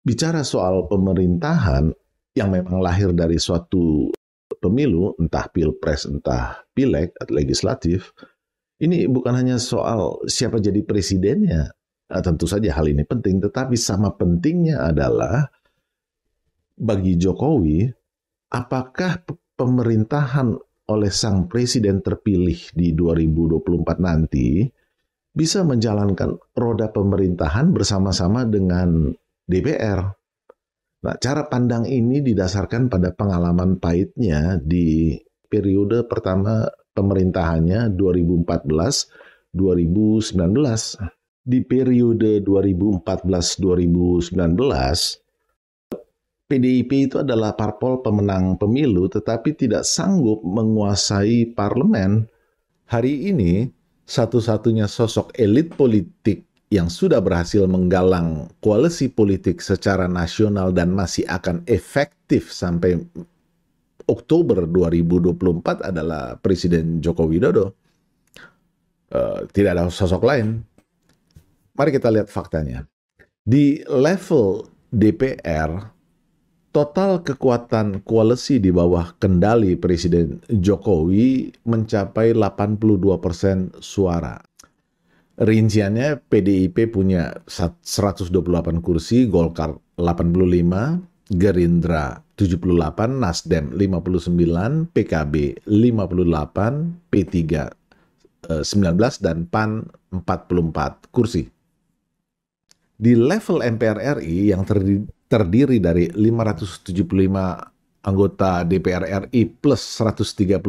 Bicara soal pemerintahan yang memang lahir dari suatu pemilu, entah pilpres, entah pileg, atau legislatif, ini bukan hanya soal siapa jadi presidennya. Tentu saja hal ini penting, tetapi sama pentingnya adalah bagi Jokowi, apakah pemerintahan oleh sang presiden terpilih di 2024 nanti bisa menjalankan roda pemerintahan bersama-sama dengan DPR. Nah, cara pandang ini didasarkan pada pengalaman pahitnya di periode pertama pemerintahannya 2014-2019. Di periode 2014-2019, PDIP itu adalah parpol pemenang pemilu tetapi tidak sanggup menguasai parlemen. Hari ini, satu-satunya sosok elit politik yang sudah berhasil menggalang koalisi politik secara nasional dan masih akan efektif sampai Oktober 2024 adalah Presiden Joko Widodo. Tidak ada sosok lain. Mari kita lihat faktanya. Di level DPR, total kekuatan koalisi di bawah kendali Presiden Jokowi mencapai 82% suara. Rinciannya PDIP punya 128 kursi, Golkar 85, Gerindra 78, Nasdem 59, PKB 58, P3 19, dan PAN 44 kursi. Di level MPR RI yang terdiri dari 575 anggota DPR RI plus 136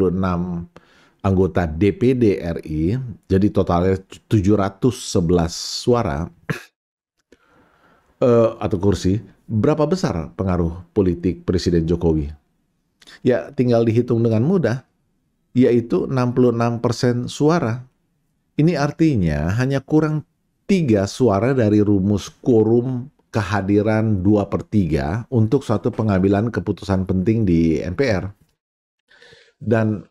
anggota DPD RI, jadi totalnya 711 suara atau kursi. Berapa besar pengaruh politik Presiden Jokowi? Ya, tinggal dihitung dengan mudah, yaitu 66% suara. Ini artinya hanya kurang 3 suara dari rumus quorum kehadiran 2/3 untuk suatu pengambilan keputusan penting di MPR. Dan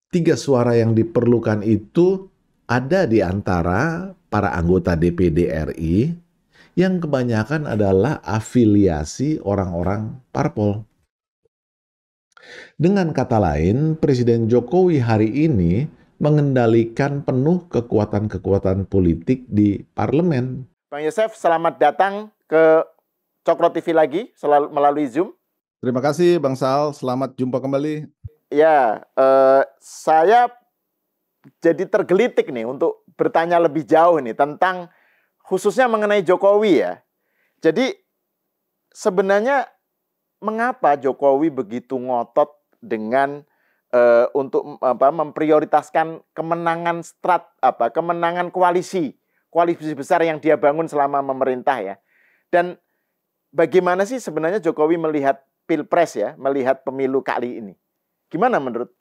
3 suara yang diperlukan itu ada di antara para anggota DPD RI yang kebanyakan adalah afiliasi orang-orang parpol. Dengan kata lain, Presiden Jokowi hari ini mengendalikan penuh kekuatan-kekuatan politik di parlemen. Bang Yosef, selamat datang ke Cokro TV lagi melalui Zoom. Terima kasih Bang Sal, selamat jumpa kembali. Ya, saya jadi tergelitik nih untuk bertanya lebih jauh nih tentang khususnya mengenai Jokowi ya. Jadi sebenarnya mengapa Jokowi begitu ngotot dengan untuk memprioritaskan kemenangan kemenangan koalisi besar yang dia bangun selama memerintah ya. Dan bagaimana sih sebenarnya Jokowi melihat Pilpres ya, melihat pemilu kali ini? Gimana menurut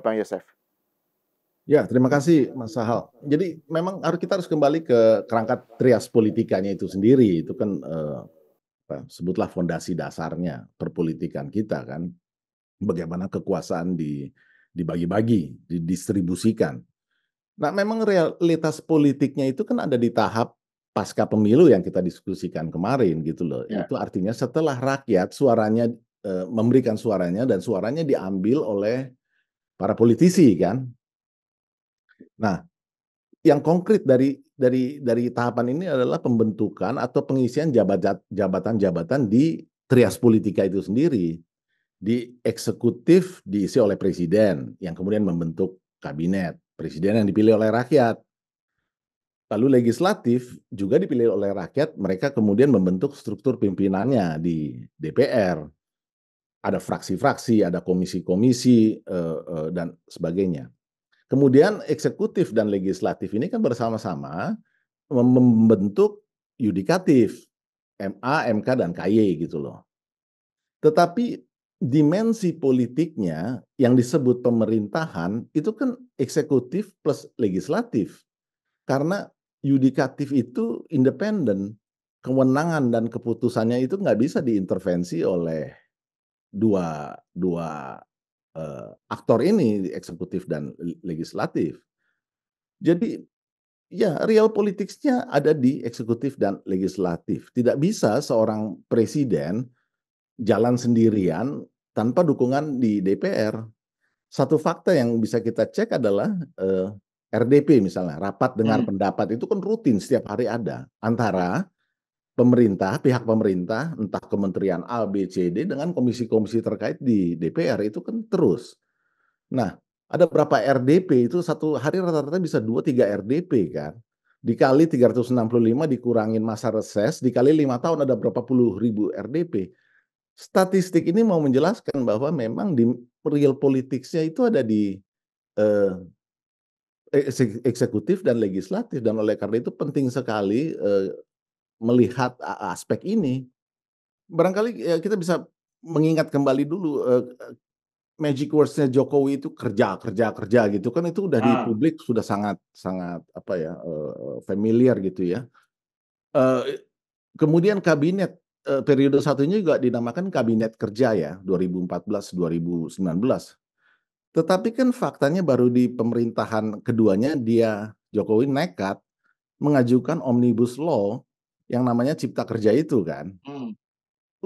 Bang Yosef? Ya, terima kasih Mas Sahal. Jadi memang kita harus kembali ke kerangka trias politikanya itu sendiri. Itu kan sebutlah fondasi dasarnya perpolitikan kita kan. Bagaimana kekuasaan dibagi-bagi, didistribusikan. Nah, memang realitas politiknya itu kan ada di tahap pasca pemilu yang kita diskusikan kemarin gitu loh. Ya. Itu artinya setelah rakyat suaranya memberikan suaranya dan suaranya diambil oleh para politisi kan. Nah, yang konkret dari tahapan ini adalah pembentukan atau pengisian jabatan-jabatan di trias politika itu sendiri. Di eksekutif diisi oleh presiden yang kemudian membentuk kabinet, presiden yang dipilih oleh rakyat. Lalu legislatif juga dipilih oleh rakyat, mereka kemudian membentuk struktur pimpinannya di DPR. Ada fraksi-fraksi, ada komisi-komisi, dan sebagainya. Kemudian eksekutif dan legislatif ini kan bersama-sama membentuk yudikatif, MA, MK, dan KY gitu loh. Tetapi dimensi politiknya yang disebut pemerintahan itu kan eksekutif plus legislatif. Karena yudikatif itu independen, kewenangan dan keputusannya itu nggak bisa diintervensi oleh dua aktor ini, eksekutif dan legislatif. Jadi Ya, real politicsnya ada di eksekutif dan legislatif. Tidak bisa seorang presiden jalan sendirian tanpa dukungan di DPR. Satu fakta yang bisa kita cek adalah RDP misalnya, rapat dengar pendapat itu kan rutin setiap hari ada antara pemerintah, pihak pemerintah, entah kementerian A, B, C, D dengan komisi-komisi terkait di DPR itu kan terus. Nah, ada berapa RDP itu satu hari rata-rata bisa 2-3 RDP kan. Dikali 365 dikurangin masa reses, dikali 5 tahun ada berapa puluh ribu RDP. Statistik ini mau menjelaskan bahwa memang di real politicsnya itu ada di eh, eksekutif dan legislatif dan oleh karena itu penting sekali melihat aspek ini. Barangkali kita bisa mengingat kembali dulu magic words-nya Jokowi itu kerja, kerja, kerja gitu kan itu udah di publik sudah sangat sangat apa ya familiar gitu ya. Eh, Kemudian kabinet periode satunya juga dinamakan kabinet kerja ya 2014-2019. Tetapi kan faktanya baru di pemerintahan keduanya dia Jokowi nekat mengajukan omnibus law yang namanya Cipta Kerja itu kan.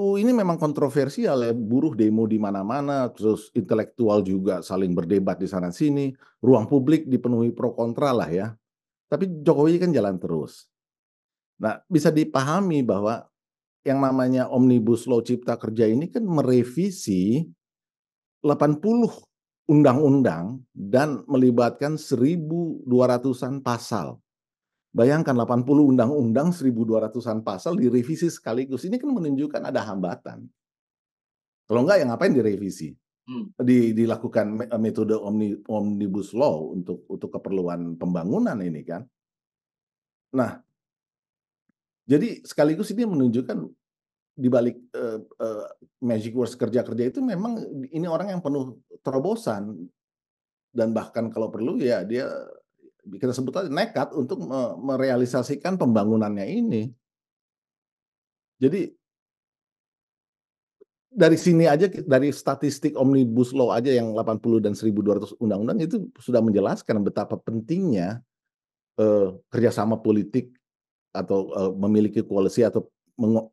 Ini memang kontroversial ya, buruh demo di mana-mana, terus intelektual juga saling berdebat di sana sini, ruang publik dipenuhi pro kontra lah ya. Tapi Jokowi kan jalan terus. Nah, bisa dipahami bahwa yang namanya Omnibus Law Cipta Kerja ini kan merevisi 80 undang-undang dan melibatkan 1.200-an pasal. Bayangkan 80 undang-undang 1.200-an pasal direvisi sekaligus. Ini kan menunjukkan ada hambatan. Kalau enggak ya ngapain direvisi? Dilakukan metode omnibus law untuk keperluan pembangunan ini kan. Nah, jadi sekaligus ini menunjukkan di balik magic words kerja-kerja itu memang ini orang yang penuh terobosan dan bahkan kalau perlu ya dia kita sebut aja nekat untuk merealisasikan pembangunannya ini. Jadi dari sini aja dari statistik omnibus law aja yang 80 dan 1.200 undang-undang itu sudah menjelaskan betapa pentingnya kerjasama politik atau memiliki koalisi atau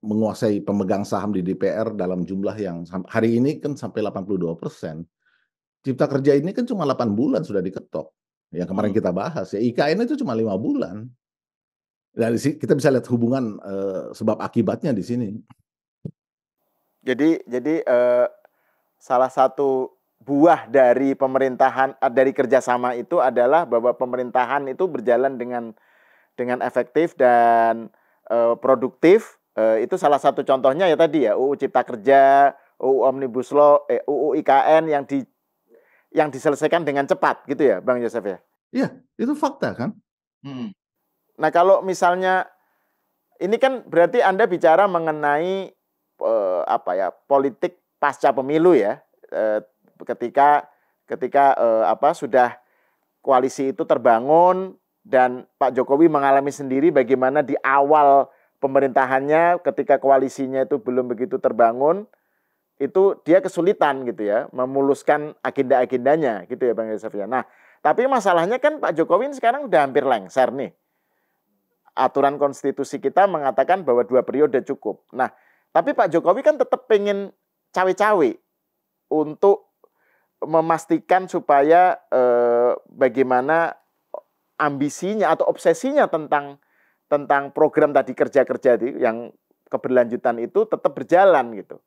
menguasai pemegang saham di DPR dalam jumlah yang hari ini kan sampai 82%. Cipta Kerja ini kan cuma 8 bulan sudah diketok. Yang kemarin kita bahas ya, IKN itu cuma 5 bulan. Dari kita bisa lihat hubungan sebab akibatnya di sini. Jadi salah satu buah dari pemerintahan dari kerjasama itu adalah bahwa pemerintahan itu berjalan dengan efektif dan produktif. Itu salah satu contohnya ya tadi ya UU Cipta Kerja, UU Omnibus Law, UU IKN yang diselesaikan dengan cepat gitu ya, Bang Yosef ya. Iya, itu fakta kan. Nah kalau misalnya ini kan berarti Anda bicara mengenai politik pasca pemilu ya, ketika sudah koalisi itu terbangun dan Pak Jokowi mengalami sendiri bagaimana di awal pemerintahannya ketika koalisinya itu belum begitu terbangun, itu dia kesulitan gitu ya memuluskan agenda-agendanya gitu ya Bang Yosef ya. Nah, tapi masalahnya kan Pak Jokowi sekarang udah hampir lengser nih. Aturan konstitusi kita mengatakan bahwa 2 periode cukup. Nah, tapi Pak Jokowi kan tetap pengen cawe-cawe untuk memastikan supaya bagaimana ambisinya atau obsesinya tentang program tadi kerja-kerja yang keberlanjutan itu tetap berjalan gitu.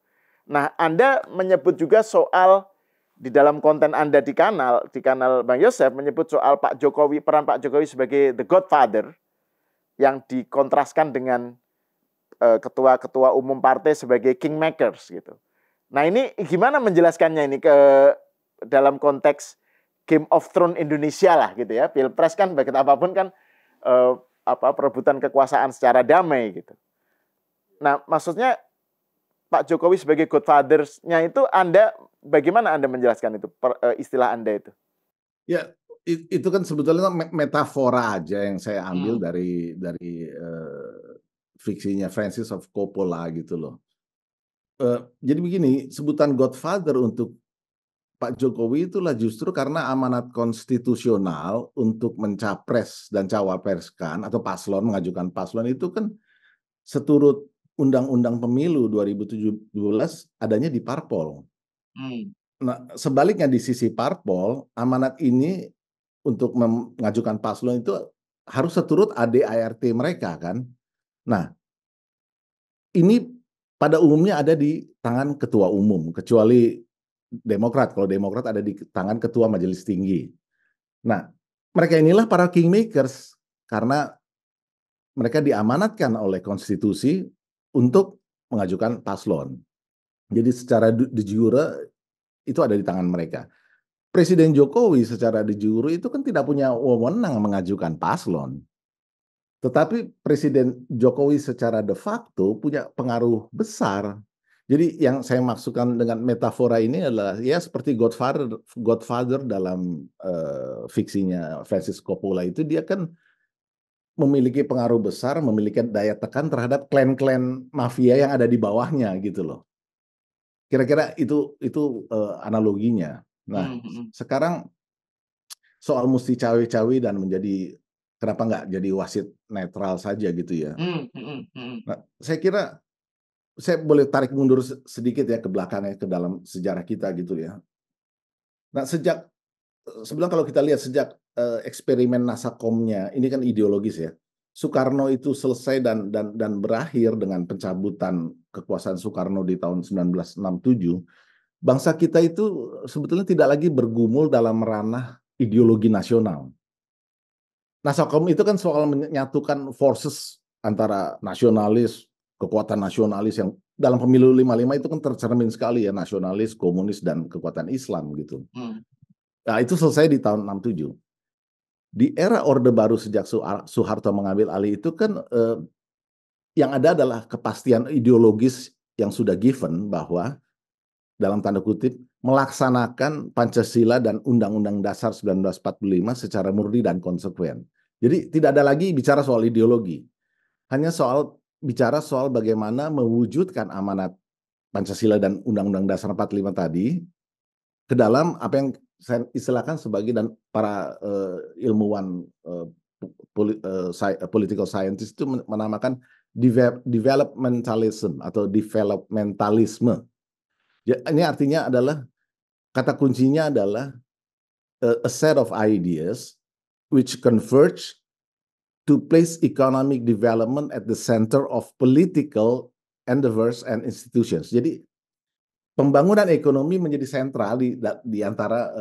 Nah, Anda menyebut juga soal di dalam konten Anda di kanal Bang Yosef menyebut soal Pak Jokowi, peran Pak Jokowi sebagai the Godfather yang dikontraskan dengan ketua-ketua umum partai sebagai kingmakers gitu. Nah ini gimana menjelaskannya ini ke dalam konteks Game of Thrones Indonesia lah gitu ya. Pilpres kan baik apapun kan perebutan kekuasaan secara damai gitu. Nah maksudnya Pak Jokowi sebagai Godfather-nya itu bagaimana Anda menjelaskan itu istilah Anda itu? Ya itu kan sebetulnya metafora aja yang saya ambil dari fiksinya Francis of Coppola gitu loh. Jadi begini, sebutan Godfather untuk Pak Jokowi itulah justru karena amanat konstitusional untuk mencapres dan cawapreskan atau paslon, mengajukan paslon itu kan seturut Undang-Undang Pemilu 2017 adanya di parpol. Nah, sebaliknya di sisi parpol, amanat ini untuk mengajukan paslon itu harus seturut AD/ART mereka kan. Nah, ini pada umumnya ada di tangan ketua umum, kecuali Demokrat. Kalau Demokrat ada di tangan ketua Majelis Tinggi. Nah, mereka inilah para kingmakers karena mereka diamanatkan oleh konstitusi untuk mengajukan paslon. Jadi secara de jure itu ada di tangan mereka. Presiden Jokowi secara de jure itu kan tidak punya wewenang mengajukan paslon. Tetapi Presiden Jokowi secara de facto punya pengaruh besar. Jadi yang saya maksudkan dengan metafora ini adalah ya seperti Godfather dalam fiksinya Francis Coppola itu dia kan memiliki pengaruh besar, memiliki daya tekan terhadap klan-klan mafia yang ada di bawahnya gitu loh. Kira-kira itu analoginya. Nah, sekarang soal mesti cawe-cawe dan menjadi kenapa nggak jadi wasit netral saja gitu ya. Nah, saya kira saya boleh tarik mundur sedikit ya ke belakangnya ke dalam sejarah kita gitu ya. Nah, sebenarnya kalau kita lihat sejak eksperimen Nasakomnya ini kan ideologis ya. Soekarno itu selesai dan berakhir dengan pencabutan kekuasaan Soekarno di tahun 1967. Bangsa kita itu sebetulnya tidak lagi bergumul dalam ranah ideologi nasional. Nasakom itu kan soal menyatukan forces antara nasionalis, kekuatan nasionalis yang dalam pemilu 55 itu kan tercermin sekali ya, nasionalis, komunis, dan kekuatan Islam gitu. Nah, itu selesai di tahun 67. Di era Orde Baru sejak Soeharto mengambil alih itu kan yang ada adalah kepastian ideologis yang sudah given bahwa dalam tanda kutip melaksanakan Pancasila dan Undang-Undang Dasar 1945 secara murni dan konsekuen. Jadi tidak ada lagi bicara soal ideologi. Hanya bicara soal bagaimana mewujudkan amanat Pancasila dan Undang-Undang Dasar 45 tadi ke dalam apa yang saya istilahkan sebagai dan para ilmuwan political scientist itu menamakan developmentalism atau developmentalisme. Ini artinya adalah kata kuncinya adalah a set of ideas which converge to place economic development at the center of political endeavors and institutions. Jadi pembangunan ekonomi menjadi sentral di antara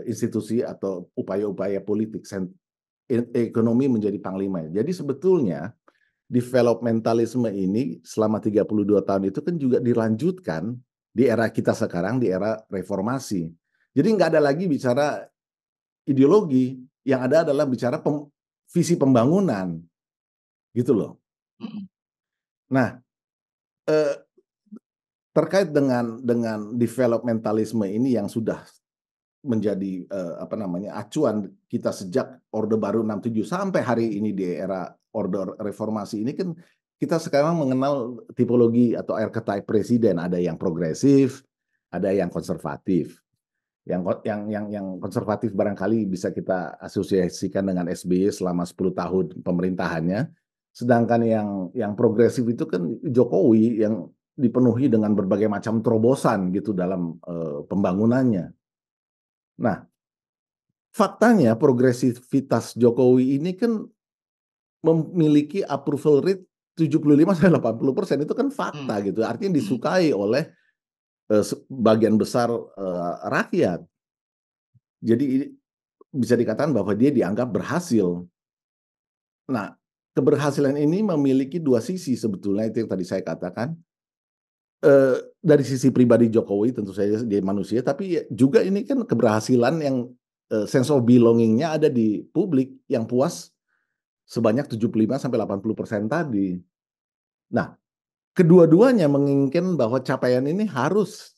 institusi atau upaya-upaya politik. Ekonomi menjadi panglima. Jadi sebetulnya developmentalisme ini selama 32 tahun itu kan juga dilanjutkan di era kita sekarang, di era reformasi. Jadi nggak ada lagi bicara ideologi, yang ada adalah bicara visi pembangunan, gitu loh. Nah, terkait dengan developmentalisme ini yang sudah menjadi acuan kita sejak Orde Baru 67 sampai hari ini di era Orde Reformasi ini kan kita sekarang mengenal tipologi atau archetype presiden, ada yang progresif, ada yang konservatif. Yang konservatif barangkali bisa kita asosiasikan dengan SBY selama 10 tahun pemerintahannya. Sedangkan yang progresif itu kan Jokowi yang dipenuhi dengan berbagai macam terobosan gitu dalam pembangunannya. Nah, faktanya progresivitas Jokowi ini kan memiliki approval rate 75-80%, itu kan fakta gitu. Artinya disukai oleh sebagian besar rakyat. Jadi bisa dikatakan bahwa dia dianggap berhasil. Nah, keberhasilan ini memiliki dua sisi sebetulnya, itu yang tadi saya katakan. Dari sisi pribadi Jokowi tentu saja dia manusia, tapi juga ini kan keberhasilan yang sense of belonging-nya ada di publik yang puas sebanyak 75-80% tadi. Nah, kedua-duanya menginginkan bahwa capaian ini harus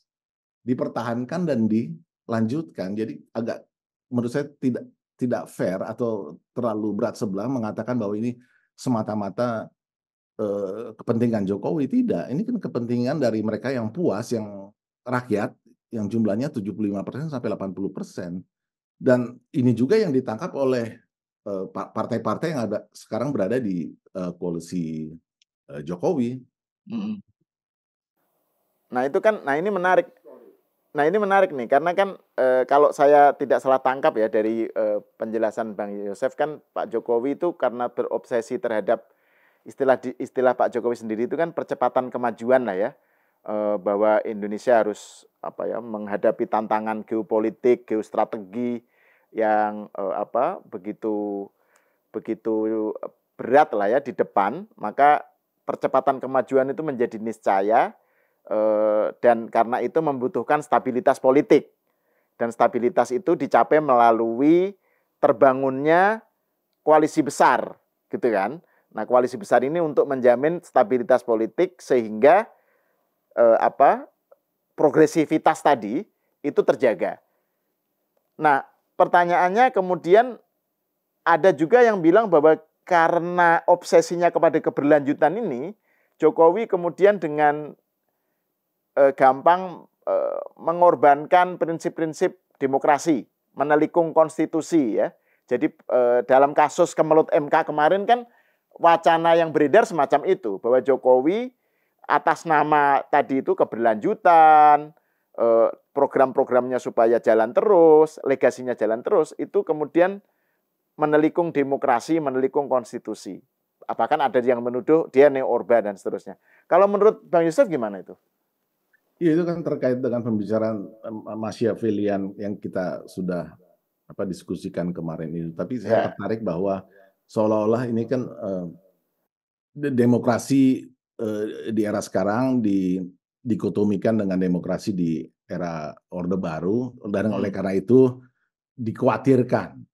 dipertahankan dan dilanjutkan. Jadi agak menurut saya tidak fair atau terlalu berat sebelah mengatakan bahwa ini semata-mata kepentingan Jokowi. Tidak, ini kan kepentingan dari mereka yang puas, yang rakyat yang jumlahnya 75% sampai 80%. Dan ini juga yang ditangkap oleh partai-partai yang sekarang berada di koalisi Jokowi. Nah itu kan, nah ini menarik. Nah ini menarik nih, karena kan kalau saya tidak salah tangkap ya dari penjelasan Bang Yosef, kan Pak Jokowi itu karena berobsesi terhadap istilah Pak Jokowi sendiri itu kan percepatan kemajuan lah ya, bahwa Indonesia harus menghadapi tantangan geopolitik, geostrategi yang begitu berat lah ya di depan, maka percepatan kemajuan itu menjadi niscaya. Dan karena itu membutuhkan stabilitas politik, dan stabilitas itu dicapai melalui terbangunnya koalisi besar, gitu kan. Nah, koalisi besar ini untuk menjamin stabilitas politik sehingga progresivitas tadi itu terjaga. Nah, pertanyaannya kemudian ada juga yang bilang bahwa karena obsesinya kepada keberlanjutan ini, Jokowi kemudian dengan gampang mengorbankan prinsip-prinsip demokrasi, menelikung konstitusi ya. Jadi dalam kasus kemelut MK kemarin kan wacana yang beredar semacam itu, bahwa Jokowi atas nama tadi itu keberlanjutan, program-programnya supaya jalan terus, legasinya jalan terus, itu kemudian menelikung demokrasi, menelikung konstitusi. Apakah ada yang menuduh dia neo-orba dan seterusnya. Kalau menurut Bang Yusuf gimana itu? Iya, itu kan terkait dengan pembicaraan Machiavellian yang kita sudah diskusikan kemarin itu. Tapi saya tertarik bahwa seolah-olah ini kan demokrasi di era sekarang dikotomikan dengan demokrasi di era Orde Baru, dan oleh karena itu dikhawatirkan,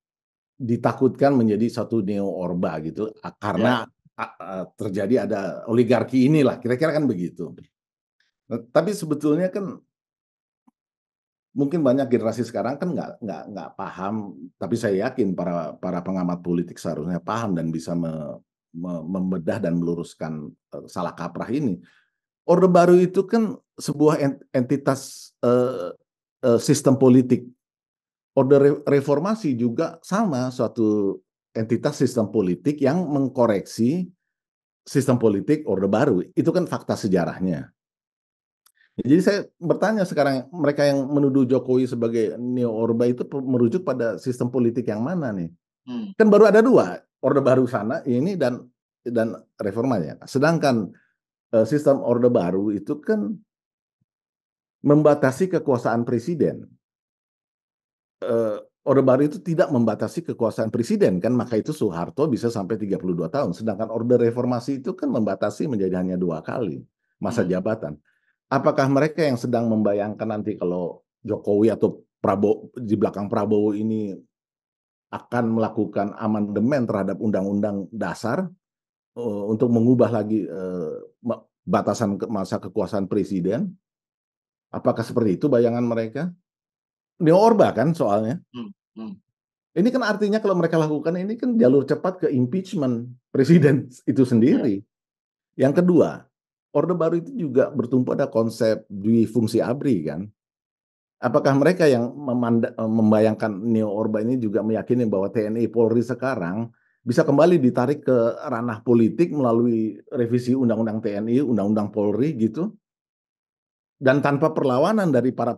ditakutkan menjadi satu neo-orba gitu, karena terjadi ada oligarki inilah, kira-kira kan begitu. Tapi sebetulnya kan mungkin banyak generasi sekarang kan nggak paham, tapi saya yakin para pengamat politik seharusnya paham dan bisa membedah dan meluruskan salah kaprah ini. Orde Baru itu kan sebuah entitas sistem politik. Orde Reformasi juga sama, suatu entitas sistem politik yang mengkoreksi sistem politik Orde Baru. Itu kan fakta sejarahnya. Jadi saya bertanya sekarang, mereka yang menuduh Jokowi sebagai neo-orba itu merujuk pada sistem politik yang mana nih? Kan baru ada dua, Orde Baru sana ini dan reformanya. Sedangkan sistem Orde Baru itu kan membatasi kekuasaan presiden. Orde Baru itu tidak membatasi kekuasaan presiden kan, maka itu Soeharto bisa sampai 32 tahun. Sedangkan Orde Reformasi itu kan membatasi menjadi hanya 2 kali masa jabatan. Apakah mereka yang sedang membayangkan nanti kalau Jokowi atau Prabowo di belakang Prabowo ini akan melakukan amandemen terhadap Undang-Undang Dasar untuk mengubah lagi batasan masa kekuasaan presiden? Apakah seperti itu bayangan mereka? Neo-orba kan soalnya. Ini kan artinya kalau mereka lakukan ini kan jalur cepat ke impeachment presiden itu sendiri. Yang kedua, Orde Baru itu juga bertumpu pada konsep dui fungsi ABRI kan. Apakah mereka yang membayangkan neo-orba ini juga meyakini bahwa TNI Polri sekarang bisa kembali ditarik ke ranah politik melalui revisi Undang-Undang TNI, Undang-Undang Polri gitu, dan tanpa perlawanan dari para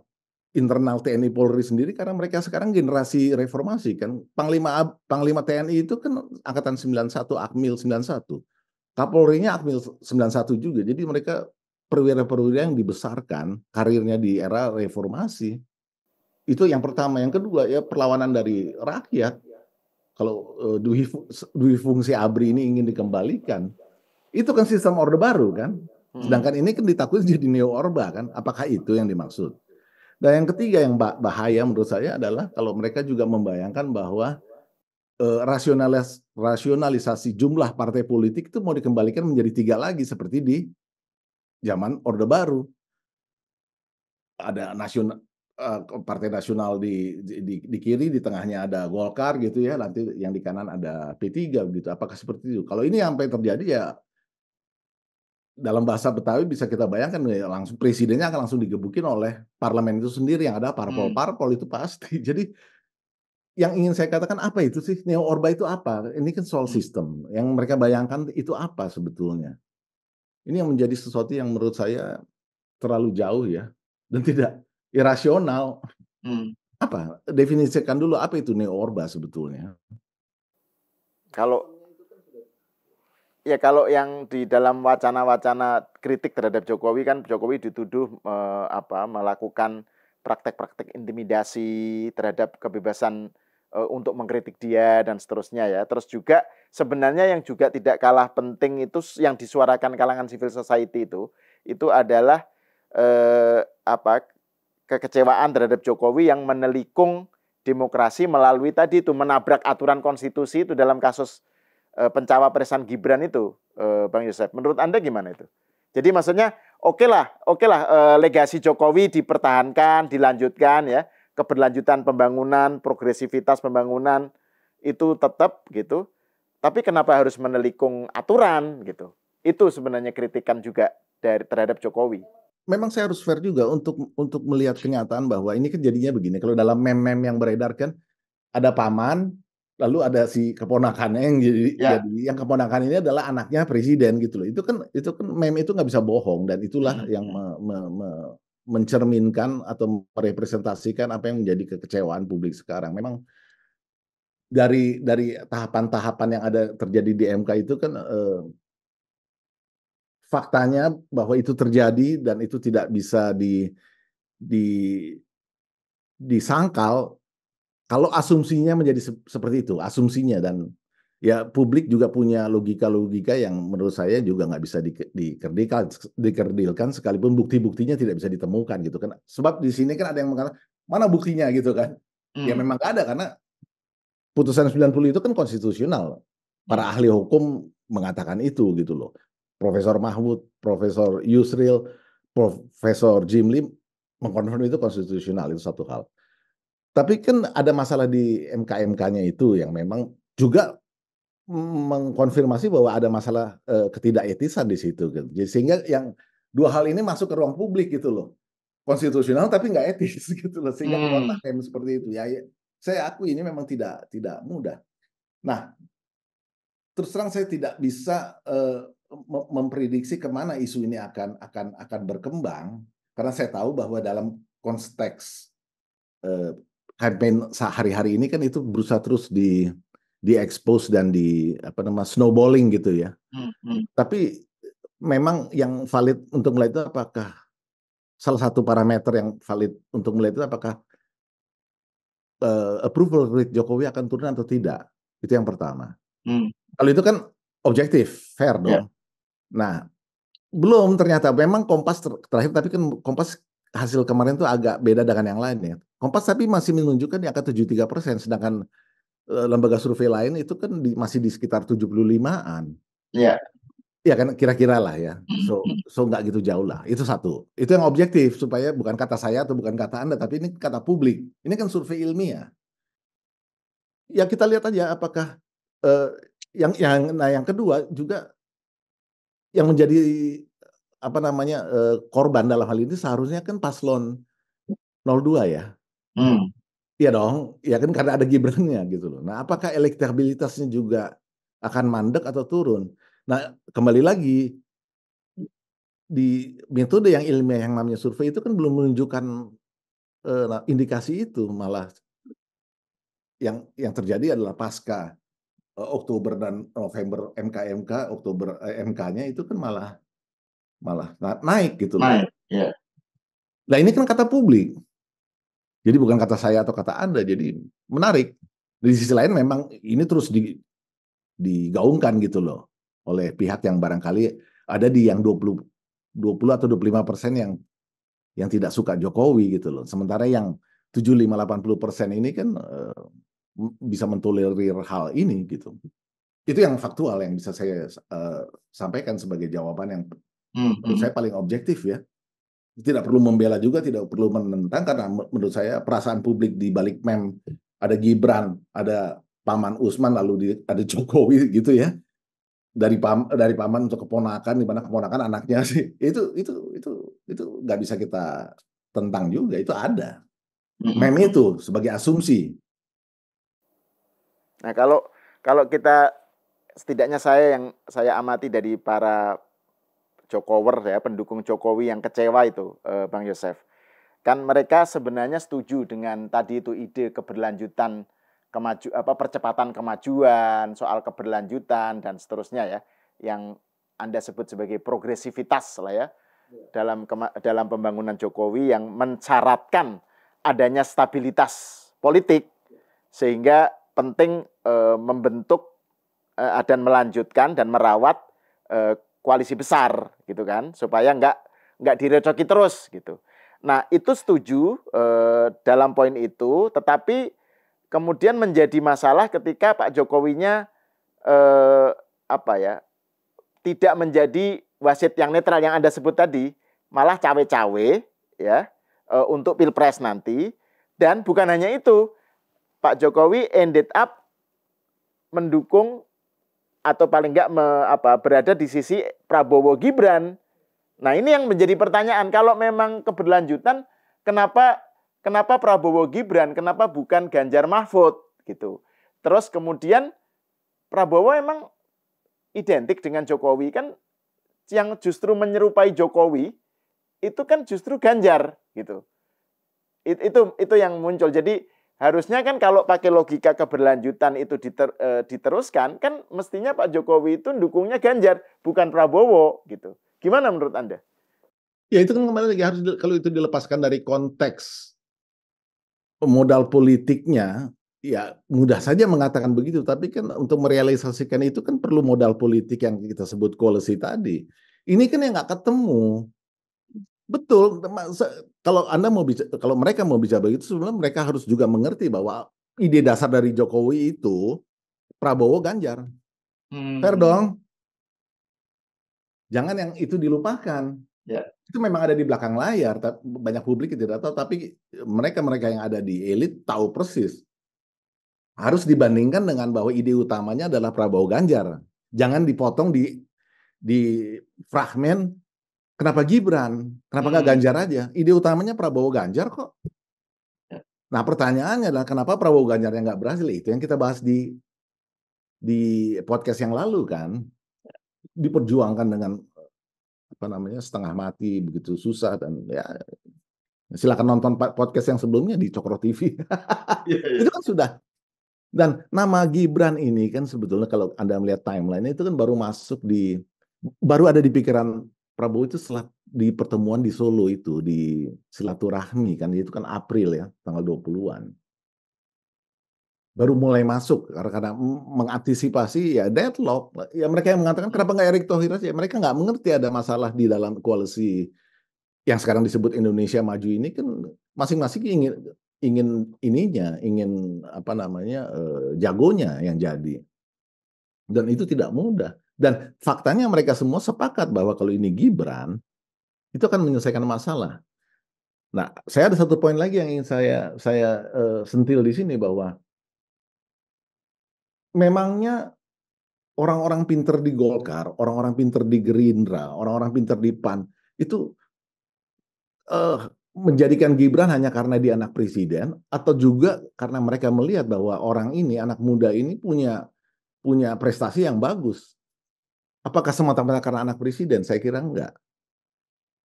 internal TNI Polri sendiri, karena mereka sekarang generasi reformasi kan. Panglima TNI itu kan angkatan 91, Akmil 91. Kapolrinya Akmil 91 juga. Jadi mereka perwira-perwira yang dibesarkan karirnya di era reformasi. Itu yang pertama. Yang kedua ya perlawanan dari rakyat. Kalau dui fungsi ABRI ini ingin dikembalikan, itu kan sistem Orde Baru kan. Sedangkan ini kan ditakutkan jadi neo-orba kan. Apakah itu yang dimaksud? Dan yang ketiga yang bahaya menurut saya adalah kalau mereka juga membayangkan bahwa rasionalisasi jumlah partai politik itu mau dikembalikan menjadi 3 lagi seperti di zaman Orde Baru. Ada partai nasional di kiri, di tengahnya ada Golkar gitu ya, nanti yang di kanan ada P3 gitu. Apakah seperti itu? Kalau ini sampai terjadi ya dalam bahasa Betawi bisa kita bayangkan ya, langsung presidennya akan langsung digebukin oleh parlemen itu sendiri, yang ada parpol-parpol itu pasti. Jadi yang ingin saya katakan apa itu sih neo orba itu apa? Ini kan soal sistem. Yang mereka bayangkan itu apa sebetulnya? Ini yang menjadi sesuatu yang menurut saya terlalu jauh ya dan tidak irasional. Apa? Definisikan dulu apa itu neo orba sebetulnya. Kalau yang di dalam wacana-wacana kritik terhadap Jokowi kan Jokowi dituduh melakukan praktek-praktek intimidasi terhadap kebebasan untuk mengkritik dia dan seterusnya ya. Terus juga sebenarnya yang juga tidak kalah penting itu yang disuarakan kalangan civil society itu adalah kekecewaan terhadap Jokowi yang menelikung demokrasi melalui tadi itu menabrak aturan konstitusi itu dalam kasus pencawapresan Gibran itu, Bang Yosef. Menurut Anda gimana itu? Jadi maksudnya oke lah, legasi Jokowi dipertahankan, dilanjutkan ya, keberlanjutan pembangunan, progresivitas pembangunan itu tetap gitu. Tapi kenapa harus menelikung aturan gitu? Itu sebenarnya kritikan juga terhadap Jokowi. Memang saya harus fair juga untuk melihat kenyataan bahwa ini kan jadinya begini. Kalau dalam meme-meme yang beredar kan ada paman, lalu ada si keponakannya yang jadi yang keponakan ini adalah anaknya presiden gitu loh. Itu kan meme itu nggak bisa bohong dan itulah yang mencerminkan atau merepresentasikan apa yang menjadi kekecewaan publik sekarang. Memang dari tahapan-tahapan yang ada terjadi di MK itu kan faktanya bahwa itu terjadi dan itu tidak bisa disangkal kalau asumsinya menjadi seperti itu, asumsinya, dan ya publik juga punya logika-logika yang menurut saya juga nggak bisa dikerdilkan sekalipun bukti-buktinya tidak bisa ditemukan gitu kan. Sebab di sini kan ada yang mengatakan mana buktinya gitu kan. Ya memang nggak ada karena putusan 90 itu kan konstitusional. Para ahli hukum mengatakan itu gitu loh. Profesor Mahmud, Profesor Yusril, Profesor Jimli mengkonfirmasi itu konstitusional, itu satu hal. Tapi kan ada masalah di MK-MK-nya itu yang memang juga mengkonfirmasi bahwa ada masalah ketidaketisan di situ gitu. Jadi sehingga yang dua hal ini masuk ke ruang publik gitu loh. Konstitusional tapi nggak etis gitu loh. Sehingga keluarlah meme seperti itu. Ya, saya akui ini memang tidak mudah. Nah, terus terang saya tidak bisa memprediksi kemana isu ini akan berkembang karena saya tahu bahwa dalam konteks campaign sehari-hari ini kan itu berusaha terus di-expose dan snowballing gitu ya. Tapi memang yang valid untuk melihat itu apakah salah satu parameter yang valid untuk melihat itu apakah approval rate Jokowi akan turun atau tidak. Itu yang pertama. Kalau itu kan objektif, fair dong. Nah, belum ternyata memang Kompas terakhir, tapi kan Kompas hasil kemarin itu agak beda dengan yang lain ya. Kompas tapi masih menunjukkan di angka 73%, sedangkan lembaga survei lain itu kan masih di sekitar 75-an. Iya. Ya kan kira-kira lah ya. So nggak gitu jauh lah. Itu satu. Itu yang objektif supaya bukan kata saya atau bukan kata Anda, tapi ini kata publik. Ini kan survei ilmiah. Ya kita lihat aja apakah yang kedua juga yang menjadi korban dalam hal ini seharusnya kan paslon 02 ya. Iya dong, ya kan karena ada Gibran-nya gitu loh. Nah, apakah elektabilitasnya juga akan mandek atau turun? Nah, kembali lagi di metode yang ilmiah yang namanya survei itu kan belum menunjukkan indikasi itu, malah yang terjadi adalah pasca Oktober dan November MK Oktober MK-nya itu kan malah naik gitu loh. Naik, ya. Nah, ini kan kata publik. Jadi bukan kata saya atau kata Anda, jadi menarik. Di sisi lain memang ini terus digaungkan gitu loh oleh pihak yang barangkali ada di yang 20 atau 25% yang tidak suka Jokowi gitu loh. Sementara yang 75-80% ini kan bisa mentolerir hal ini gitu. Itu yang faktual yang bisa saya sampaikan sebagai jawaban yang menurut saya paling objektif ya. Tidak perlu membela juga, tidak perlu menentang, karena menurut saya perasaan publik di balik meme ada Gibran, ada Paman Usman, lalu ada Jokowi gitu ya. dari paman untuk keponakan, di mana keponakan anaknya sih. Itu nggak bisa kita tentang juga, itu ada. Meme itu sebagai asumsi. Nah, kalau kita, setidaknya yang saya amati dari para Jokower ya, pendukung Jokowi yang kecewa itu, Bang Yosef. Kan mereka sebenarnya setuju dengan tadi itu ide keberlanjutan, percepatan kemajuan, soal keberlanjutan dan seterusnya ya, yang Anda sebut sebagai progresivitas lah ya, dalam pembangunan Jokowi yang mensyaratkan adanya stabilitas politik, sehingga penting membentuk dan melanjutkan dan merawat koalisi besar gitu kan, supaya nggak direcoki terus gitu. Nah, itu setuju dalam poin itu, tetapi kemudian menjadi masalah ketika Pak Jokowinya tidak menjadi wasit yang netral yang Anda sebut tadi, malah cawe-cawe ya untuk Pilpres nanti. Dan bukan hanya itu, Pak Jokowi ended up mendukung atau paling nggak berada di sisi Prabowo Gibran. Nah, ini yang menjadi pertanyaan, kalau memang keberlanjutan, kenapa Prabowo Gibran, kenapa bukan Ganjar Mahfud gitu. Terus kemudian Prabowo emang identik dengan Jokowi, kan yang justru menyerupai Jokowi itu kan justru Ganjar gitu. Itu yang muncul. Jadi harusnya kan kalau pakai logika keberlanjutan itu diteruskan, kan mestinya Pak Jokowi itu dukungnya Ganjar, bukan Prabowo gitu. Gimana menurut Anda? Ya itu kan kembali lagi, harus kalau itu dilepaskan dari konteks modal politiknya, ya mudah saja mengatakan begitu. Tapi kan untuk merealisasikan itu kan perlu modal politik yang kita sebut koalisi tadi. Ini kan yang nggak ketemu. Betul, kalau mereka mau bicara begitu, sebenarnya mereka harus juga mengerti bahwa ide dasar dari Jokowi itu Prabowo Ganjar. Fair dong. Jangan yang itu dilupakan. Ya. Itu memang ada di belakang layar, banyak publik yang tidak tahu, tapi mereka yang ada di elit tahu persis. Harus dibandingkan dengan bahwa ide utamanya adalah Prabowo Ganjar. Jangan dipotong di fragmen. Kenapa Gibran? Kenapa nggak Ganjar aja? Ide utamanya Prabowo Ganjar kok. Nah, pertanyaannya adalah kenapa Prabowo Ganjar yang nggak berhasil? Itu yang kita bahas di podcast yang lalu kan. Diperjuangkan dengan setengah mati, begitu susah, dan ya silakan nonton podcast yang sebelumnya di Cokro TV. Itu kan sudah. Dan nama Gibran ini kan sebetulnya kalau Anda melihat timeline itu kan baru ada di pikiran Prabowo itu setelah di pertemuan di Solo itu, di silaturahmi kan, itu kan April ya, tanggal 20-an. Baru mulai masuk karena mengantisipasi ya deadlock. Ya mereka yang mengatakan kenapa nggak Erick Thohir aja? Mereka nggak mengerti ada masalah di dalam koalisi yang sekarang disebut Indonesia Maju ini kan, masing-masing ingin jagonya yang jadi. Dan itu tidak mudah. Dan faktanya mereka semua sepakat bahwa kalau ini Gibran, itu akan menyelesaikan masalah. Nah, saya ada satu poin lagi yang ingin saya sentil di sini, bahwa memangnya orang-orang pinter di Golkar, orang-orang pinter di Gerindra, orang-orang pinter di PAN, itu menjadikan Gibran hanya karena dia anak presiden, atau juga karena mereka melihat bahwa orang ini, anak muda ini punya prestasi yang bagus. Apakah semata-mata karena anak presiden? Saya kira enggak.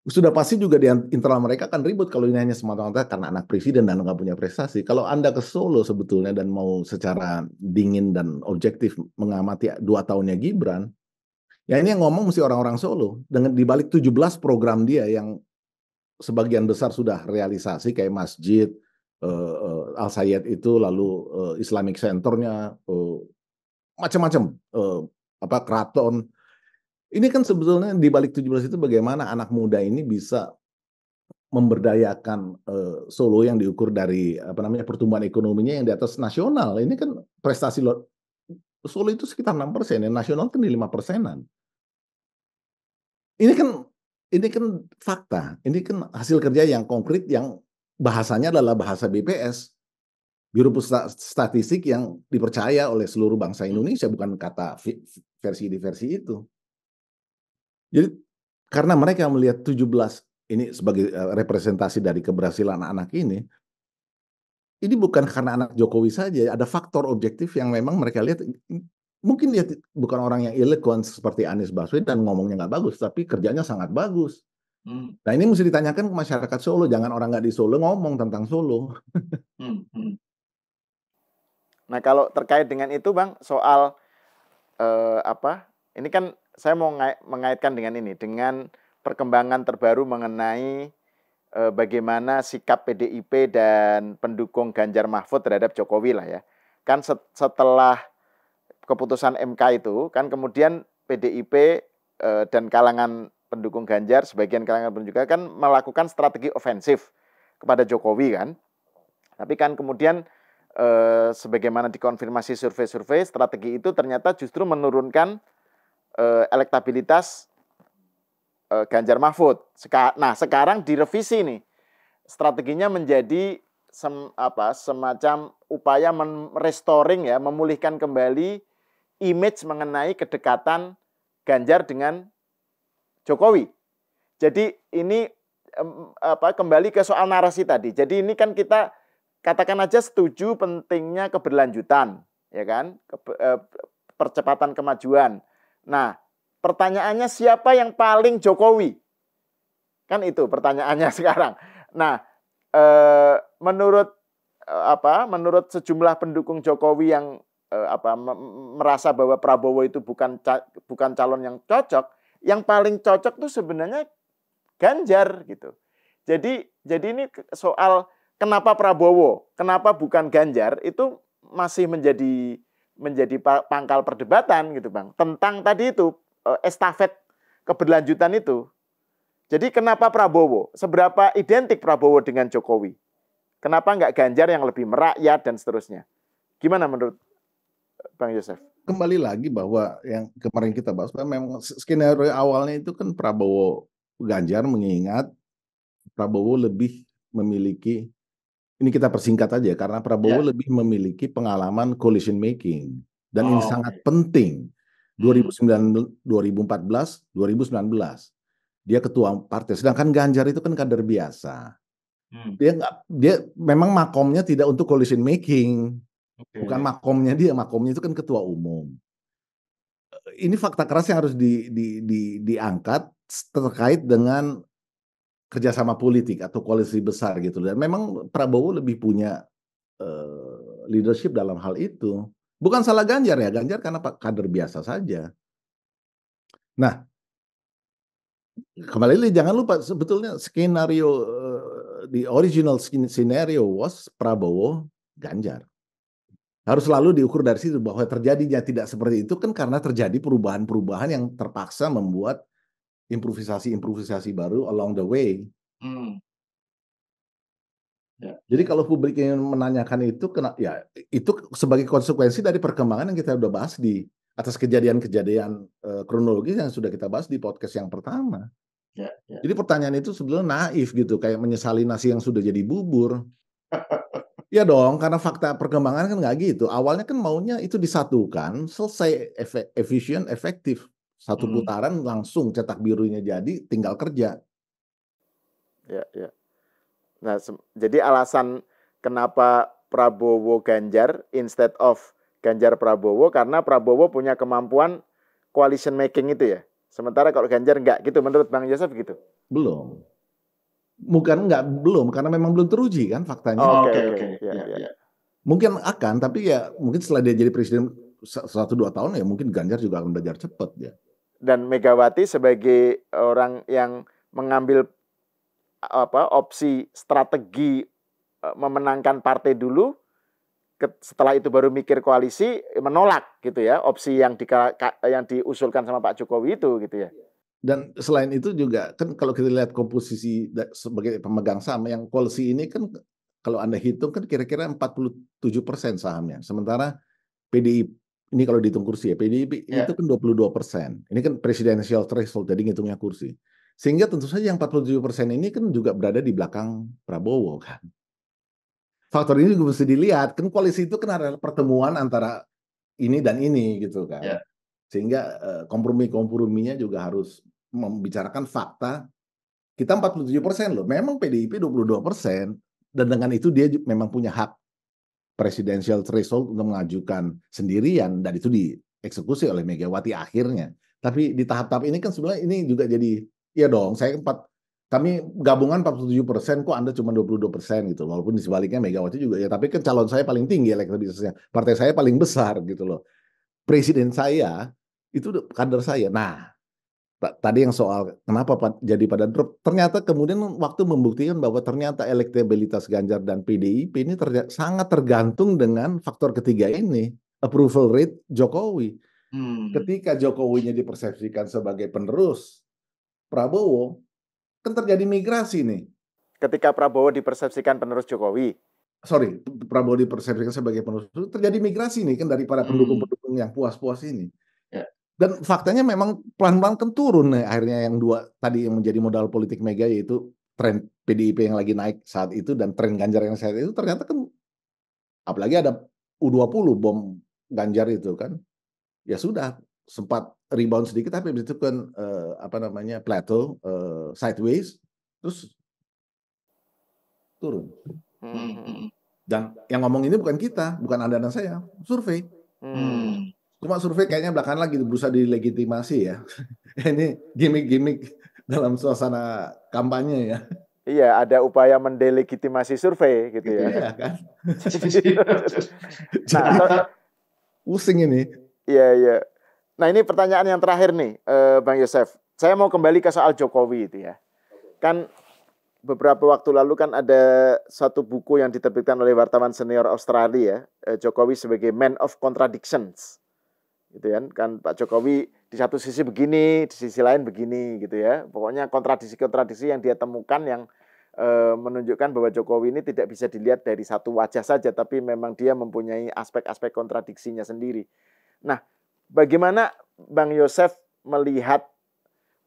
Sudah pasti juga di internal mereka akan ribut kalau ini hanya semata-mata karena anak presiden dan nggak punya prestasi. Kalau Anda ke Solo sebetulnya dan mau secara dingin dan objektif mengamati 2 tahunnya Gibran, ya ini yang ngomong mesti orang-orang Solo. Dengan dibalik 17 program dia yang sebagian besar sudah realisasi, kayak masjid, Al-Sayed itu, lalu Islamic Center-nya, macam-macam, keraton. Ini kan sebetulnya di balik 17 itu bagaimana anak muda ini bisa memberdayakan Solo yang diukur dari pertumbuhan ekonominya yang di atas nasional. Ini kan prestasi Solo itu sekitar 6%, ya nasional kan di 5%-an. Ini kan fakta, ini kan hasil kerja yang konkret yang bahasanya adalah bahasa BPS, Biro Pusat Statistik, yang dipercaya oleh seluruh bangsa Indonesia, bukan kata versi di versi itu. Jadi karena mereka melihat 17 ini sebagai representasi dari keberhasilan anak-anak ini bukan karena anak Jokowi saja, ada faktor objektif yang memang mereka lihat. Mungkin dia bukan orang yang eloquent seperti Anies Baswedan, ngomongnya nggak bagus, tapi kerjanya sangat bagus. Nah ini mesti ditanyakan ke masyarakat Solo, jangan orang nggak di Solo ngomong tentang Solo. Nah kalau terkait dengan itu Bang, soal ini kan saya mau mengaitkan dengan ini, dengan perkembangan terbaru mengenai bagaimana sikap PDIP dan pendukung Ganjar Mahfud terhadap Jokowi lah ya. Kan setelah keputusan MK itu, kan kemudian PDIP dan kalangan pendukung Ganjar, sebagian kalangan pendukung juga kan melakukan strategi ofensif kepada Jokowi kan. Tapi kan kemudian sebagaimana dikonfirmasi survei-survei, strategi itu ternyata justru menurunkan elektabilitas Ganjar Mahfud. Nah, sekarang direvisi nih. Strateginya menjadi semacam upaya restoring ya, memulihkan kembali image mengenai kedekatan Ganjar dengan Jokowi. Jadi ini kembali ke soal narasi tadi. Jadi ini kan kita katakan aja setuju pentingnya keberlanjutan, ya kan? Percepatan kemajuan. Nah, pertanyaannya siapa yang paling Jokowi? Kan itu pertanyaannya sekarang. Nah, menurut sejumlah pendukung Jokowi yang merasa bahwa Prabowo itu bukan calon yang cocok, yang paling cocok tuh sebenarnya Ganjar gitu. Jadi ini soal kenapa Prabowo, kenapa bukan Ganjar itu masih menjadi pangkal perdebatan gitu Bang. Tentang tadi itu estafet keberlanjutan itu. Jadi kenapa Prabowo? Seberapa identik Prabowo dengan Jokowi? Kenapa nggak Ganjar yang lebih merakyat dan seterusnya? Gimana menurut Bang Yosef? Kembali lagi bahwa yang kemarin kita bahas, memang skenario awalnya itu kan Prabowo Ganjar, mengingat Prabowo lebih memiliki, ini kita persingkat aja, karena Prabowo lebih memiliki pengalaman coalition making. Dan ini sangat penting. 2014, 2019, dia ketua partai. Sedangkan Ganjar itu kan kader biasa. Dia memang makomnya tidak untuk coalition making. Bukan makomnya dia, makomnya itu kan ketua umum. Ini fakta keras yang harus diangkat terkait dengan kerjasama politik atau koalisi besar gitu. Dan memang Prabowo lebih punya leadership dalam hal itu. Bukan salah Ganjar ya, Ganjar karena kader biasa saja. Nah, kembali lagi jangan lupa sebetulnya skenario the original scenario was Prabowo Ganjar. Harus selalu diukur dari situ, bahwa terjadinya tidak seperti itu kan karena terjadi perubahan-perubahan yang terpaksa membuat improvisasi baru along the way. Jadi kalau publik ingin menanyakan itu, ya itu sebagai konsekuensi dari perkembangan yang kita udah bahas di atas kejadian-kejadian kronologis yang sudah kita bahas di podcast yang pertama. Jadi pertanyaan itu sebenarnya naif gitu, kayak menyesali nasi yang sudah jadi bubur. Ya dong, karena fakta perkembangan kan nggak gitu. Awalnya kan maunya itu disatukan, selesai, efisien, efektif. Satu putaran langsung cetak birunya jadi, tinggal kerja. Ya. Nah, jadi alasan kenapa Prabowo Ganjar instead of Ganjar Prabowo, karena Prabowo punya kemampuan coalition making itu ya. Sementara kalau Ganjar enggak gitu, menurut Bang Yosef gitu? Belum. Belum, karena memang belum teruji kan faktanya. Oke. Ya. Mungkin akan, tapi ya mungkin setelah dia jadi presiden 1-2 tahun ya mungkin Ganjar juga akan belajar cepat ya. Dan Megawati sebagai orang yang mengambil opsi strategi memenangkan partai dulu, setelah itu baru mikir koalisi, menolak gitu ya opsi yang diusulkan sama Pak Jokowi itu gitu ya. Dan selain itu juga kan kalau kita lihat komposisi sebagai pemegang saham yang koalisi ini kan kalau Anda hitung kan kira-kira 47% sahamnya. Sementara PDIP ini kalau dihitung kursi ya, PDIP itu kan 22%. Ini kan presidential threshold, jadi ngitungnya kursi. Sehingga tentu saja yang 47% ini kan juga berada di belakang Prabowo kan. Faktor ini juga mesti dilihat, kan koalisi itu kan ada pertemuan antara ini dan ini gitu kan. Sehingga kompromi-komprominya juga harus membicarakan fakta. Kita 47% loh, memang PDIP 22%, dan dengan itu dia memang punya hak presidential threshold untuk mengajukan sendirian, dan itu dieksekusi oleh Megawati akhirnya. Tapi di tahap-tahap ini kan sebenarnya ini juga jadi, ya dong, kami gabungan 47%, kok Anda cuma 22% gitu. Walaupun di sebaliknya Megawati juga ya, tapi kan calon saya paling tinggi elektabilitasnya, partai saya paling besar gitu loh. Presiden saya itu kader saya. Nah, tadi yang soal kenapa jadi pada drop, ternyata kemudian waktu membuktikan bahwa ternyata elektabilitas Ganjar dan PDIP ini sangat tergantung dengan faktor ketiga ini, approval rate Jokowi. Ketika Jokowinya dipersepsikan sebagai penerus Prabowo, kan terjadi migrasi nih. Ketika Prabowo dipersepsikan penerus Jokowi. Prabowo dipersepsikan sebagai penerus, terjadi migrasi nih kan dari para pendukung-pendukung yang puas-puas ini. Dan faktanya memang pelan-pelan kan turun nih akhirnya yang dua tadi yang menjadi modal politik Mega, yaitu tren PDIP yang lagi naik saat itu dan tren Ganjar yang saat itu ternyata kan, apalagi ada U20 bom Ganjar itu kan, ya sudah sempat rebound sedikit tapi itu kan plateau, sideways, terus turun. Dan yang ngomong ini bukan kita, bukan Anda dan saya, survei. Cuma survei kayaknya belakangan lagi berusaha dilegitimasi ya. Ini gimmick-gimmick dalam suasana kampanye ya. Iya, ada upaya mendelegitimasi survei gitu ya. Iya kan. Nah, pusing ini. Iya. Nah, ini pertanyaan yang terakhir nih, Bang Yosef. Saya mau kembali ke soal Jokowi itu ya. Kan beberapa waktu lalu kan ada satu buku yang diterbitkan oleh wartawan senior Australia, Jokowi sebagai Man of Contradictions. Gitu kan Pak Jokowi di satu sisi begini, di sisi lain begini gitu ya. Pokoknya kontradiksi-kontradiksi yang dia temukan yang menunjukkan bahwa Jokowi ini tidak bisa dilihat dari satu wajah saja, tapi memang dia mempunyai aspek-aspek kontradiksinya sendiri. Nah, bagaimana Bang Yosef melihat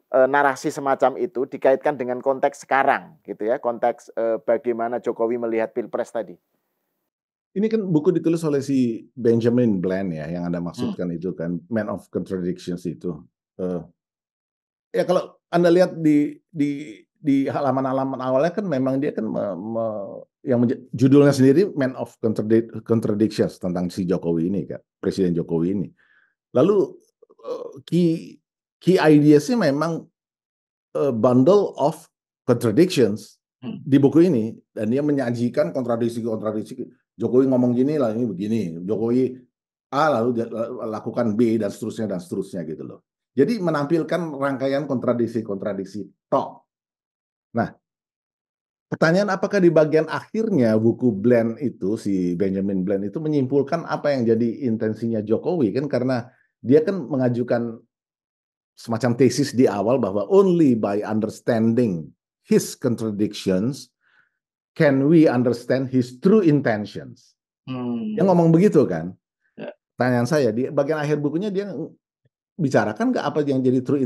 narasi semacam itu dikaitkan dengan konteks sekarang gitu ya, konteks bagaimana Jokowi melihat Pilpres tadi? Ini kan buku ditulis oleh si Benjamin Bland ya, yang Anda maksudkan itu kan, Man of Contradictions itu. Ya kalau Anda lihat di halaman-halaman awalnya kan memang dia kan judulnya sendiri Man of Contradictions tentang si Jokowi ini kan, Presiden Jokowi ini. Lalu key ideas-nya memang bundle of contradictions di buku ini, dan dia menyajikan kontradiksi. Jokowi ngomong gini, lalu ini begini. Jokowi A lalu lakukan B dan seterusnya gitu loh. Jadi menampilkan rangkaian kontradiksi tok. Nah, pertanyaan apakah di bagian akhirnya buku Bland itu, si Benjamin Bland itu menyimpulkan apa yang jadi intensinya Jokowi kan, karena dia kan mengajukan semacam tesis di awal bahwa only by understanding his contradictions can we understand his true intentions. Dia ngomong begitu kan. Pertanyaan saya, di bagian akhir bukunya dia bicarakan nggak apa yang jadi true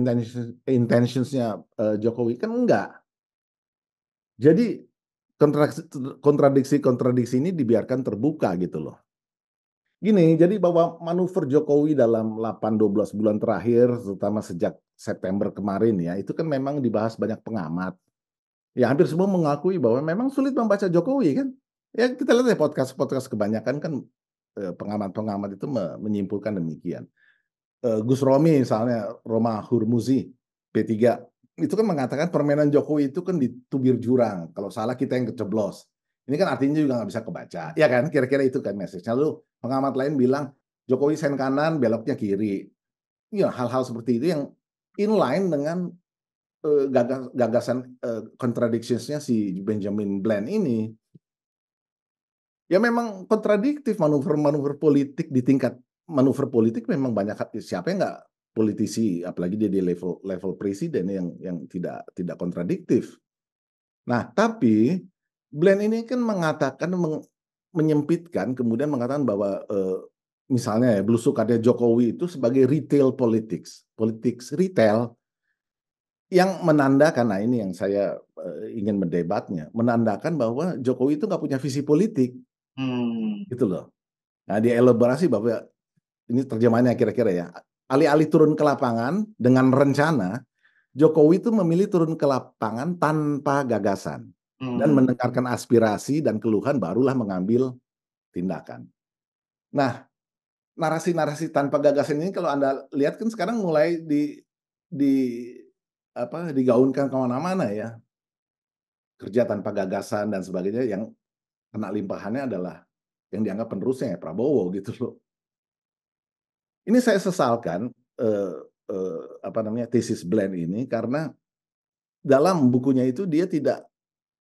intentionsnya Jokowi? Kan enggak. Jadi kontradiksi ini dibiarkan terbuka gitu loh. Gini, jadi bahwa manuver Jokowi dalam 8-12 bulan terakhir, terutama sejak September kemarin ya, itu kan memang dibahas banyak pengamat. Ya hampir semua mengakui bahwa memang sulit membaca Jokowi kan. Ya kita lihat ya podcast kebanyakan kan pengamat-pengamat itu menyimpulkan demikian. Gus Romi misalnya, Roma Hurmuzi, P3, itu kan mengatakan permainan Jokowi itu kan ditubir jurang. Kalau salah kita yang keceblos. Ini kan artinya juga nggak bisa kebaca. Ya kan, kira-kira itu kan message-nya. Lalu pengamat lain bilang Jokowi sen kanan, beloknya kiri. Ya hal-hal seperti itu yang inline dengan gagasan contradictions-nya si Benjamin Bland ini. Ya memang kontradiktif manuver politik di tingkat manuver politik memang banyak, siapa yang nggak politisi, apalagi dia di level presiden yang tidak kontradiktif. Nah, tapi Bland ini kan mengatakan menyempitkan, kemudian mengatakan bahwa misalnya ya belusukannya Jokowi itu sebagai retail politics retail, yang menandakan, nah ini yang saya ingin mendebatnya, menandakan bahwa Jokowi itu nggak punya visi politik, gitu loh. Nah dia elaborasi bahwa ini terjemahannya kira-kira ya, alih-alih turun ke lapangan dengan rencana, Jokowi itu memilih turun ke lapangan tanpa gagasan dan mendengarkan aspirasi dan keluhan barulah mengambil tindakan. Nah, narasi-narasi tanpa gagasan ini kalau Anda lihat kan sekarang mulai di digaungkan kemana-mana ya. Kerja tanpa gagasan dan sebagainya yang kena limpahannya adalah yang dianggap penerusnya ya Prabowo gitu loh. Ini saya sesalkan, tesis Bland ini karena dalam bukunya itu dia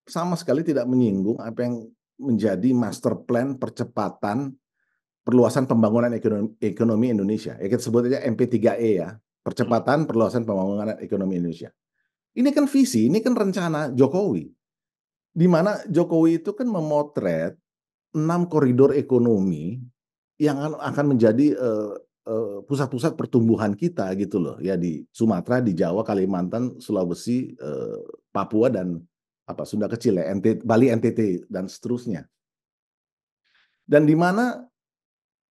sama sekali tidak menyinggung apa yang menjadi master plan percepatan perluasan pembangunan ekonomi Indonesia. Ya kita sebut aja MP3E ya, percepatan perluasan pembangunan ekonomi Indonesia. Ini kan visi, ini kan rencana Jokowi. Di mana Jokowi itu kan memotret 6 koridor ekonomi yang akan menjadi pusat-pusat pertumbuhan kita gitu loh ya di Sumatera, di Jawa, Kalimantan, Sulawesi, Papua dan Sunda Kecil ya, Bali, NTT dan seterusnya. Dan di mana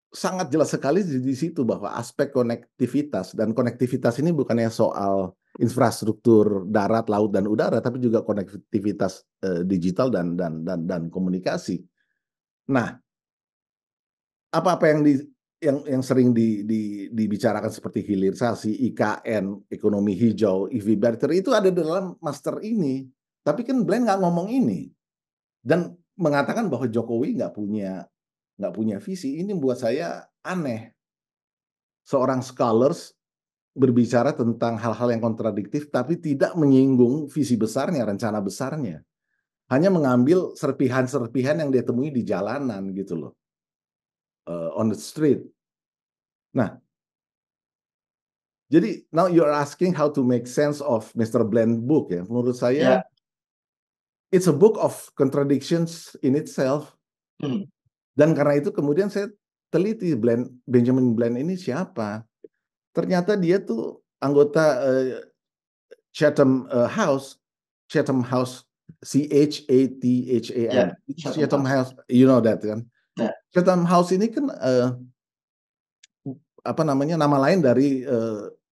sangat jelas sekali di situ bahwa aspek konektivitas dan konektivitas ini bukannya soal infrastruktur darat, laut dan udara tapi juga konektivitas digital dan komunikasi. Nah, apa-apa yang sering dibicarakan seperti hilirisasi, IKN, ekonomi hijau, EV battery itu ada dalam master ini. Tapi kan Bland nggak ngomong ini dan mengatakan bahwa Jokowi nggak punya visi. Ini buat saya aneh. Seorang scholars berbicara tentang hal-hal yang kontradiktif tapi tidak menyinggung visi besarnya, rencana besarnya. Hanya mengambil serpihan-serpihan yang dia temui di jalanan gitu loh. On the street. Nah, jadi now you're asking how to make sense of Mr. Bland book ya. Menurut saya, it's a book of contradictions in itself. Dan karena itu kemudian saya teliti Benjamin Bland ini siapa. Ternyata dia tuh anggota Chatham House, CHATHAM. Chatham House, you know that kan? Chatham House ini kan nama lain dari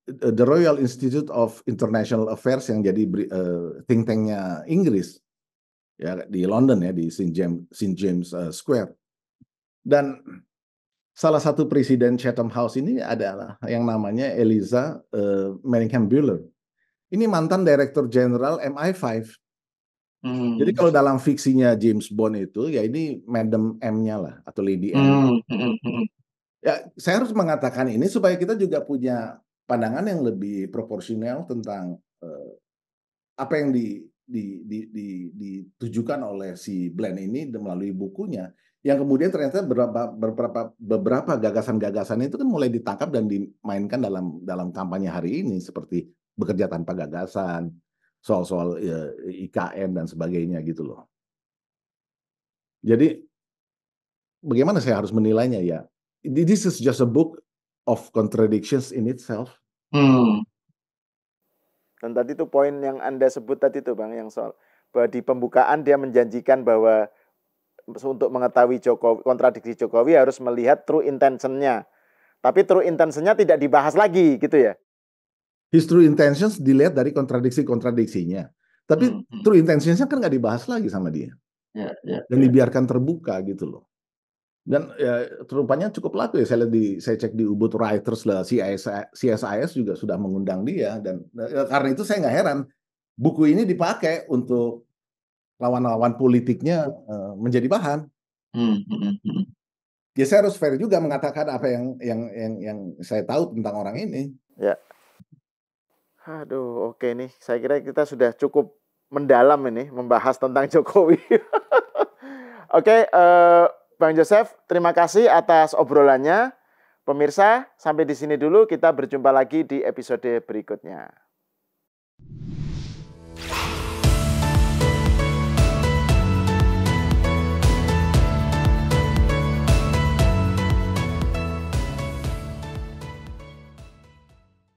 The Royal Institute of International Affairs yang jadi think tank-nya Inggris ya di London ya di St. James Square. Dan salah satu presiden Chatham House ini adalah yang namanya Eliza Manningham Buller. Ini mantan Direktur Jenderal MI5. Jadi kalau dalam fiksinya James Bond itu ya ini Madam M-nya lah atau Lady M. Ya, saya harus mengatakan ini supaya kita juga punya pandangan yang lebih proporsional tentang apa yang ditujukan oleh si Bland ini melalui bukunya. Yang kemudian ternyata beberapa gagasan-gagasan itu kan mulai ditangkap dan dimainkan dalam kampanye hari ini seperti bekerja tanpa gagasan, soal-soal IKN dan sebagainya gitu loh. Jadi bagaimana saya harus menilainya ya? This is just a book of contradictions in itself. Dan tadi itu poin yang Anda sebut tadi tuh Bang, yang soal bahwa di pembukaan dia menjanjikan bahwa untuk mengetahui kontradiksi Jokowi harus melihat true intention-nya. Tapi true intention-nya tidak dibahas lagi gitu ya. His true intentions dilihat dari kontradiksi-kontradiksinya. Tapi true intentions-nya kan nggak dibahas lagi sama dia. Dan dibiarkan terbuka gitu loh. Dan ya, rupanya cukup laku ya. Saya cek di Ubud Writers lah, CSIS juga sudah mengundang dia. Dan karena itu saya nggak heran buku ini dipakai untuk lawan-lawan politiknya menjadi bahan. Ya saya harus fair juga mengatakan apa yang saya tahu tentang orang ini. Ya. Aduh, oke nih. Saya kira kita sudah cukup mendalam ini membahas tentang Jokowi. Oke, Bang Joseph, terima kasih atas obrolannya. Pemirsa, sampai di sini dulu. Kita berjumpa lagi di episode berikutnya.